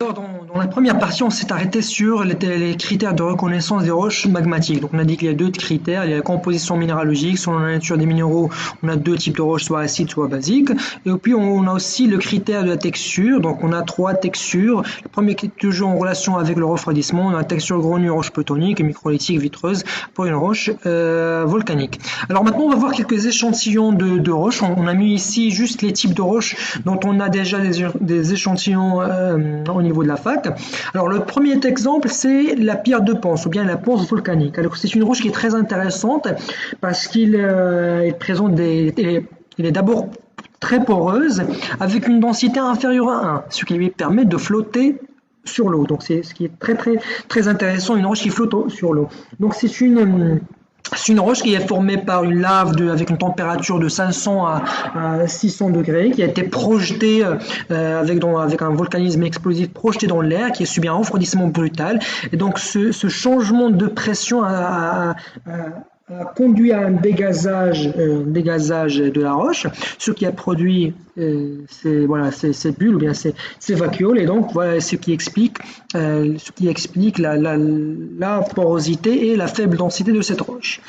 Alors, dans la première partie, on s'est arrêté sur les critères de reconnaissance des roches magmatiques. Donc, on a dit qu'il y a deux critères. Il y a la composition minéralogique. Selon la nature des minéraux, on a deux types de roches, soit acides, soit basiques. Et puis, on a aussi le critère de la texture. Donc, on a trois textures. Le premier qui est toujours en relation avec le refroidissement. On a la texture granule, roche plutonique, microlithique, vitreuse pour une roche volcanique. Alors, maintenant, on va voir quelques échantillons de roches. On a mis ici juste les types de roches dont on a déjà des échantillons au niveau de la fac. Alors le premier exemple, c'est la pierre de Ponce ou bien la ponce volcanique. Alors c'est une roche qui est très intéressante parce qu'il présente il est d'abord très poreuse avec une densité inférieure à 1, ce qui lui permet de flotter sur l'eau. Donc c'est ce qui est très intéressant, une roche qui flotte sur l'eau. Donc c'est une roche qui est formée par une lave avec une température de 500 à 600 degrés, qui a été projetée avec un volcanisme explosif projeté dans l'air, qui a subi un refroidissement brutal. Et donc ce changement de pression a conduit à un dégazage de la roche, ce qui a produit ces bulles ou bien ces vacuoles, et donc voilà ce qui explique la porosité et la faible densité de cette roche.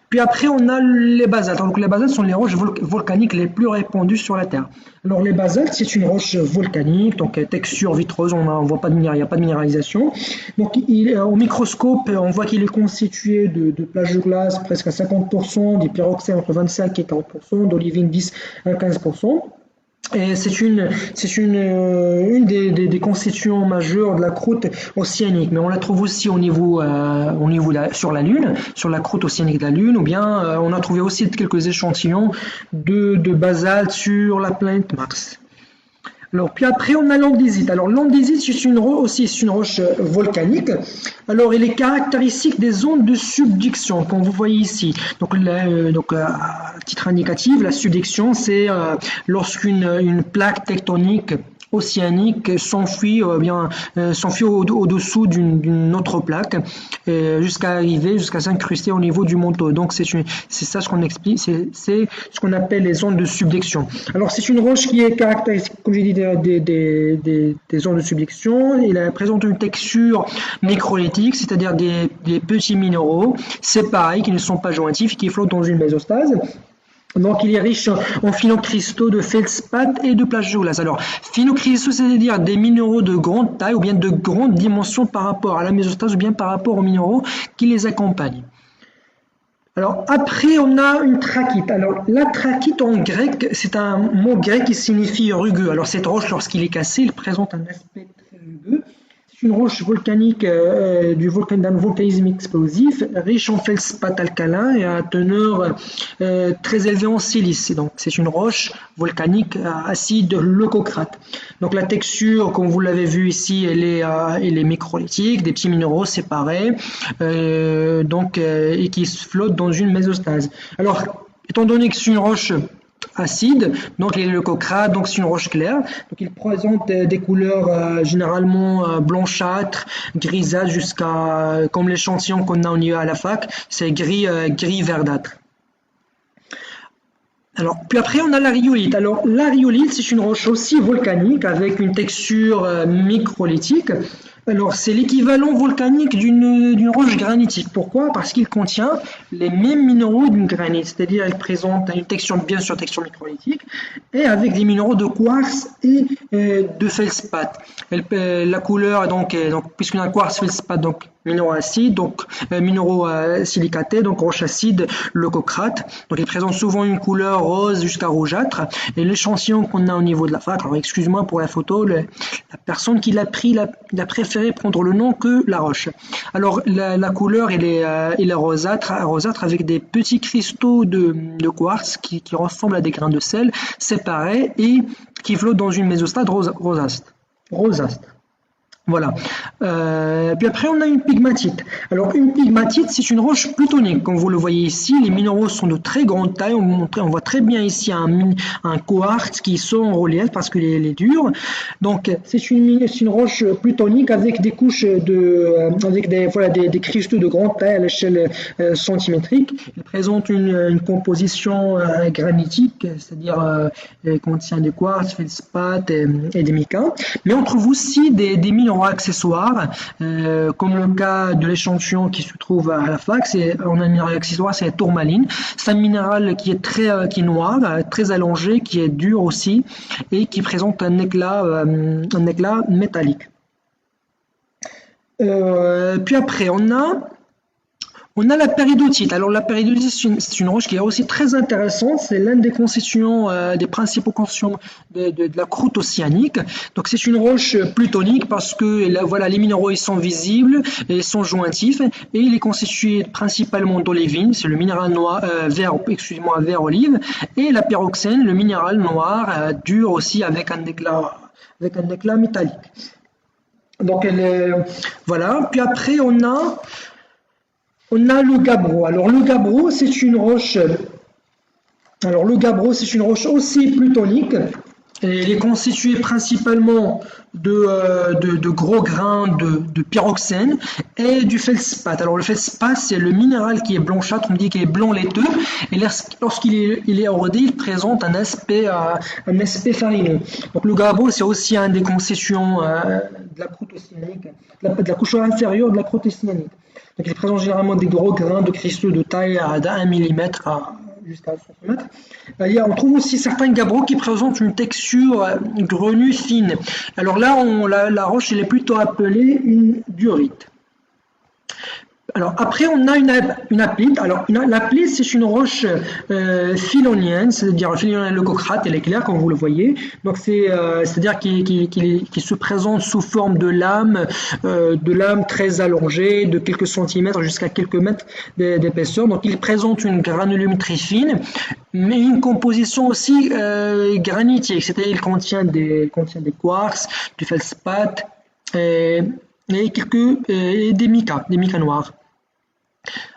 Puis après, on a les basaltes. Donc les basaltes sont les roches volcaniques les plus répandues sur la Terre. Alors les basaltes, c'est une roche volcanique, donc texture vitreuse, on voit pas il n'y a pas de minéralisation. Donc au microscope, on voit qu'il est constitué de plages de glace presque à 50%, des pyroxènes entre 25 et 40%, d'olivine 10 à 15%. Et c'est une des constituants majeurs de la croûte océanique, mais on la trouve aussi sur la Lune, sur la croûte océanique de la Lune, ou bien on a trouvé aussi quelques échantillons de basalte sur la planète Mars. Alors, puis après, on a l'andésite. Alors, l'andésite, c'est une roche volcanique. Alors, elle est caractéristique des ondes de subduction, comme vous voyez ici. Donc, à titre indicatif, la subduction, c'est lorsqu'une plaque tectonique océanique s'enfuit au-dessous d'une autre plaque jusqu'à s'incruster au niveau du manteau. Donc c'est ça ce qu'on explique, c'est ce qu'on appelle les ondes de subduction. Alors c'est une roche qui est caractéristique, comme j'ai dit, des ondes de subduction. Elle présente une texture microlithique, c'est-à-dire des petits minéraux séparés qui ne sont pas jointifs et qui flottent dans une mésostase. Donc, il est riche en phynocristaux de feldspath et de plagioclase. Alors, phynocristaux, c'est-à-dire des minéraux de grande taille ou bien de grande dimension par rapport à la mésostase ou bien par rapport aux minéraux qui les accompagnent. Alors, après, on a une trachyte. Alors, la trachyte en grec, c'est un mot grec qui signifie rugueux. Alors, cette roche, lorsqu'il est cassé, il présente un aspect très rugueux. C'est une roche volcanique d'un volcanisme explosif, riche en feldspath alcalin et à teneur très élevée en silice. Donc, c'est une roche volcanique acide leucocrate. Donc, la texture, comme vous l'avez vu ici, elle est microlithique, des petits minéraux séparés, et qui flottent dans une mésostase. Alors, étant donné que c'est une roche acide, donc il est leucocrate, donc c'est une roche claire, donc il présente des couleurs généralement blanchâtres, grisâtres comme l'échantillon qu'on a à la fac, c'est gris verdâtre. Alors, puis après on a la rhyolite. Alors la rhyolite, c'est une roche aussi volcanique avec une texture microlithique. Alors, c'est l'équivalent volcanique d'une roche granitique. Pourquoi? Parce qu'il contient les mêmes minéraux d'une granite, c'est-à-dire il présente une texture, bien sûr, texture microlithique, et avec des minéraux de quartz et de feldspath. La couleur, donc puisqu'on a quartz, feldspath, donc minéraux acides, donc minéraux silicatés, donc roche acide, leucocrate. Donc, il présente souvent une couleur rose jusqu'à rougeâtre. Et l'échantillon qu'on a au niveau de la fac, alors excuse-moi pour la photo, la personne qui l'a pris, il a préféré prendre le nom que la roche. Alors la couleur elle est rosâtre avec des petits cristaux de quartz qui ressemblent à des grains de sel séparés et qui flottent dans une mésostase rosastre. Voilà. Puis après, on a une pegmatite. Alors, une pegmatite, c'est une roche plutonique. Comme vous le voyez ici, les minéraux sont de très grande taille. On voit très bien ici un quartz qui sort en relief parce qu'il est dur. Donc, c'est une roche plutonique avec des couches avec des cristaux de grande taille à l'échelle centimétrique. Elle présente une composition granitique, c'est-à-dire elle contient des quartz, feldspath et des micas. Mais on trouve aussi des minéraux accessoires, comme le cas de l'échantillon qui se trouve à la fac. On a un minéral accessoire, c'est la tourmaline. C'est un minéral qui est noir, très allongé, qui est dur aussi et qui présente un éclat métallique. Puis après, on a la péridotite. Alors la péridotite, c'est une roche qui est aussi très intéressante. C'est l'un des constituants, des principaux constituants de la croûte océanique. Donc c'est une roche plutonique parce que voilà, les minéraux ils sont visibles, et ils sont jointifs et il est constitué principalement d'olivine, c'est le minéral noir, vert olive, et la pyroxène, le minéral noir dur aussi avec un éclat métallique. Donc voilà. Puis après on a le gabbro. Alors le gabbro, c'est une roche. Alors le gabbro, c'est une roche aussi plutonique. Et elle est constituée principalement de gros grains de pyroxène et du feldspath. Alors le feldspath, c'est le minéral qui est blanchâtre, on dit qu'il est blanc laiteux, et lorsqu'il est érodé, il présente un aspect farineux. Donc le gabbro, c'est aussi un des constituants de la croûte océanique, de la couche inférieure de la croûte océanique. Donc il présente généralement des gros grains de cristaux de taille d'1 millimètre jusqu'à 1 cm. On trouve aussi certains gabbros qui présentent une texture grenue fine. Alors là, la roche elle est plutôt appelée une diorite. Alors après, on a une aplite. Alors l'aplite, c'est une roche philonienne, c'est-à-dire philonienne leucocrate, elle est claire comme vous le voyez. Donc c'est-à-dire qui se présente sous forme de lame très allongée, de quelques centimètres jusqu'à quelques mètres d'épaisseur. Donc il présente une granulométrie fine, mais une composition aussi granitique, c'est-à-dire il contient des quartz, du feldspath et des micas noirs.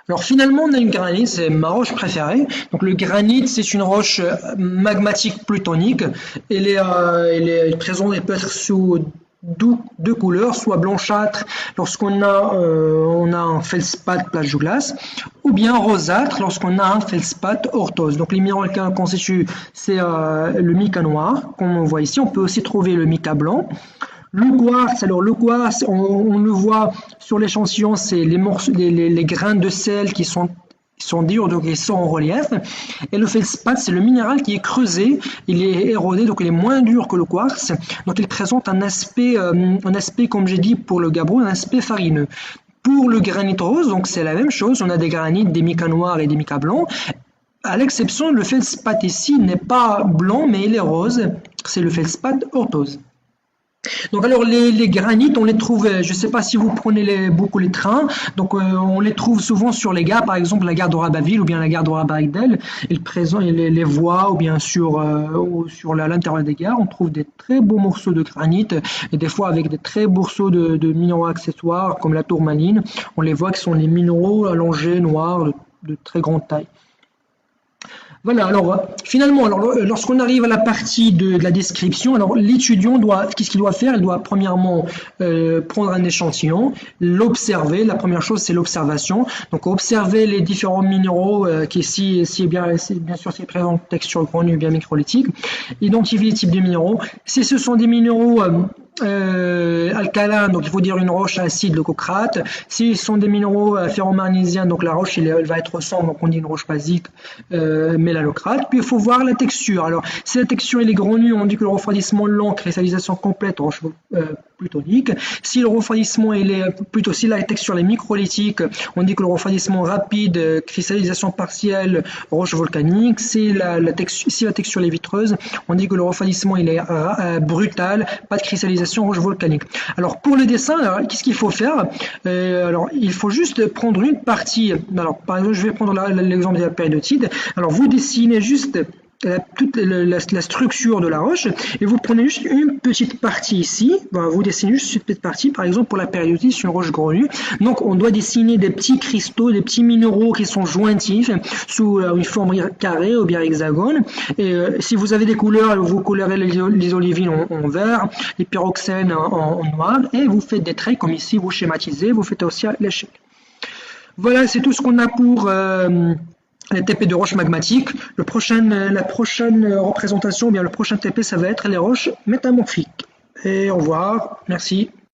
Alors finalement, on a une granite, c'est ma roche préférée. Donc le granite, c'est une roche magmatique plutonique. Elle est présente, elle peut être sous deux couleurs, soit blanchâtre lorsqu'on a un feldspath plagioglace, ou bien rosâtre lorsqu'on a un feldspath orthose. Donc les minéraux qu'on constitue, c'est le mica noir, comme on voit ici. On peut aussi trouver le mica blanc. Le quartz, on le voit sur l'échantillon, c'est les grains de sel qui sont durs, donc ils sont en relief. Et le feldspath, c'est le minéral qui est creusé, il est érodé, donc il est moins dur que le quartz. Donc il présente un aspect, comme j'ai dit pour le gabbro, un aspect farineux. Pour le granit rose, donc c'est la même chose, on a des granites, des micas noirs et des micas blancs. À l'exception, le feldspath ici n'est pas blanc, mais il est rose. C'est le feldspath orthose. Donc alors les granites, on les trouve, je ne sais pas si vous prenez beaucoup les trains, donc on les trouve souvent sur les gares, par exemple la gare de Rabaville ou bien la gare de Rabat-Agdel, les voies ou bien sur l'intérieur des gares, on trouve des très beaux morceaux de granit et des fois avec des très beaux morceaux de minéraux accessoires comme la tourmaline, on les voit qui sont les minéraux allongés noirs de très grande taille. Voilà, alors finalement, lorsqu'on arrive à la partie de la description, alors l'étudiant qu'est-ce qu'il doit faire? Il doit premièrement prendre un échantillon, l'observer. La première chose, c'est l'observation. Donc observer les différents minéraux qui bien sûr s'ils présentent texture grenue bien microlytique, identifier les types de minéraux. Si ce sont des minéraux alcalins, donc il faut dire une roche acide leucocrate. S'ils sont des minéraux ferromagnésiens, donc la roche elle va être sombre, donc on dit une roche basique mélalocrate. Puis il faut voir la texture. Alors si la texture elle est grenue, on dit que le refroidissement lent, cristallisation complète, roche plutonique. Si le refroidissement si la texture est microlytique, on dit que le refroidissement rapide, cristallisation partielle, roche volcanique. Si la texture est vitreuse, on dit que le refroidissement il est brutal, pas de cristallisation, roche volcanique. Alors pour le dessin, qu'est-ce qu'il faut faire? Alors il faut juste prendre une partie. Alors par exemple, je vais prendre l'exemple de la péridotite. Alors vous dessinez juste toute la structure de la roche et vous prenez juste une petite partie ici, vous dessinez juste cette petite partie, par exemple pour la périodite sur une roche grenue. Donc on doit dessiner des petits cristaux, des petits minéraux qui sont jointifs sous une forme carrée ou bien hexagone. Et si vous avez des couleurs, vous colorez les olivines en vert, les pyroxènes en noir et vous faites des traits comme ici, vous schématisez, vous faites aussi à l'échelle. Voilà, c'est tout ce qu'on a pour les TP de roches magmatiques. La prochaine représentation, ou bien le prochain TP, ça va être les roches métamorphiques. Et au revoir, merci.